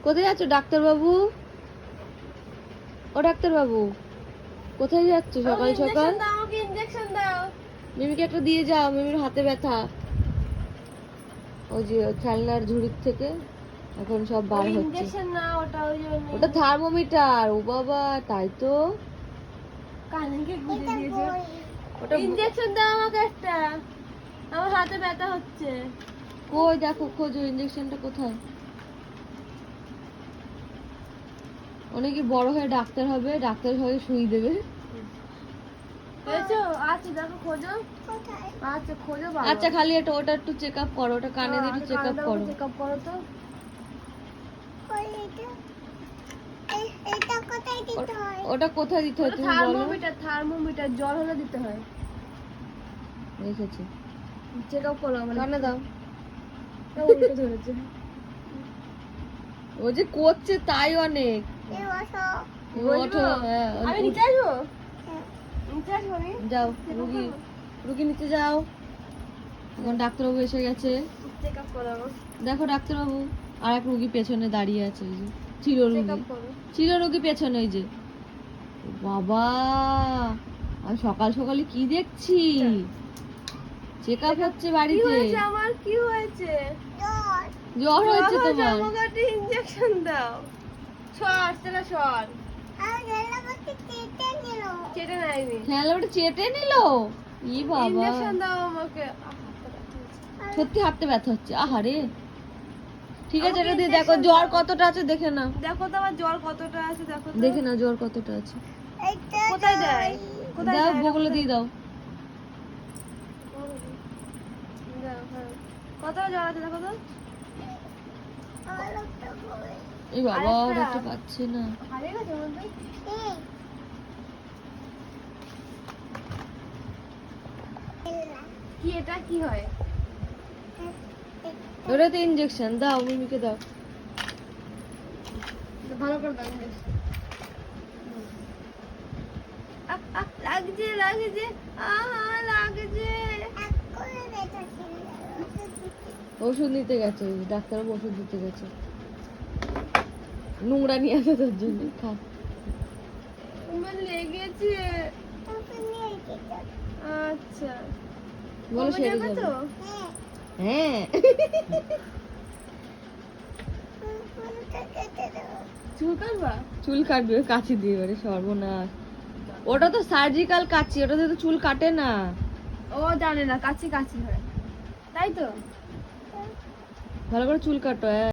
কোথায় যাচ্ছ ডাক্তারবাবু? ও ডাক্তারবাবু, কোথায় যাচ্ছ সকাল সকাল? আমাকে ইনজেকশন দাও। মিমিকে একটা দিয়ে যাও, মিমির হাতে ব্যথা। ওই যে খেলনার ঝুড়ির থেকে এখন সব বার হচ্ছে। ইনজেকশন না, ওটা ওই জন্য। ওটা থার্মোমিটার। ও বাবা, তাই তো। কানে কি গুঁজে দিয়েছে? ওটা ইনজেকশন দাও আমাকে একটা, আমার হাতে ব্যথা হচ্ছে। কই দেখো, খোঁজো ইনজেকশনটা কোথায়। অনেকে বড় হয়ে ডাক্তার হবে, ডাক্তার হয়ে সুই দেবে। পেয়েছো? আচ্ছা দেখো, খোঁজো। আচ্ছা খোঁজো বাবা। আচ্ছা খালি এটা ওটা একটু চেক আপ করো, ওটা কানে দিয়ে একটু চেক আপ করো। চেক আপ করো তো। ওটা কোথায় দিতে হয় তুমি বলো। থার্মোমিটার, থার্মোমিটার জল হলে দিতে হয়। রেখেছি, চেক আপ করো আমার। কানে দাও। উল্টো ধরেছে। ও যে করছে তাই অনেক। ওঠো, হ্যাঁ, আমি নিচে আসবো? নিচে আসবো আমি? যাও রুগী, রুগী নিচে যাও। এখন ডাক্তারবাবু এসে গেছে। চেক আপ করো। দেখো ডাক্তারবাবু, আর এক রুগী পেছনে দাঁড়িয়ে আছে। ওই যে চির চেক রুগী, আপ করো। চির রুগী পেছনে। ওই যে বাবা, আমি সকাল সকালে কি দেখছি। চেক আপ হচ্ছে কি বাড়িতে। হয়েছে আমার? কি হয়েছে? জ্বর হয়েছে তোমার। আমাকে একটা ইনজেকশন দাও। সর, সেটা সর। চেটে নাইনি। খেলাটা চেটে নিল। ই বাবা, ইনজেকশন দাও আমাকে। সত্যি হাতে ব্যথা হচ্ছে। আহারে, ঠিক আছে, আমাকে এটা দিয়ে দেখো injection জ্বর দাও। কতটা আছে দেখে নাও। দেখো তো আমার জ্বর কতটা আছে, দেখো তো। দেখে নাও জ্বর কতটা আছে। কোথায় দেয়? কোথায় দাও, দেয়? বগলে দিয়ে দাও। দাও, হ্যাঁ। কতটা জ্বর আছে দেখো তো। এই বাবা, আরেকটা। দেখতে পাচ্ছি না। হারিয়ে গেছে বলতে? কি এটা কি হয়? ওটাতে ইনজেকশন দাও, মিমিকে দাও। ভালো করে দাও injection। লাগছে লাগছে, লাগছে। ওষুধ নিতে গেছে, ওই ডাক্তারবাবু ওষুধ দিতে গেছে। নোংরা নিয়ে আসে তোর জন্য, খা। আমার লেগেছে। আচ্ছা, বলো কমে সেরে যাবে যাবে। তো? হ্যাঁ। চুল কাটবা? চুল কাটবে কাঁচি দিয়ে, এবারে সর্বনাশ। ওটা তো সার্জিক্যাল কাঁচি, ওটাতে তো চুল কাটে না। ও জানে না, কাছি কাছি হয়, তাই তো? ভালো করে চুল কাটো।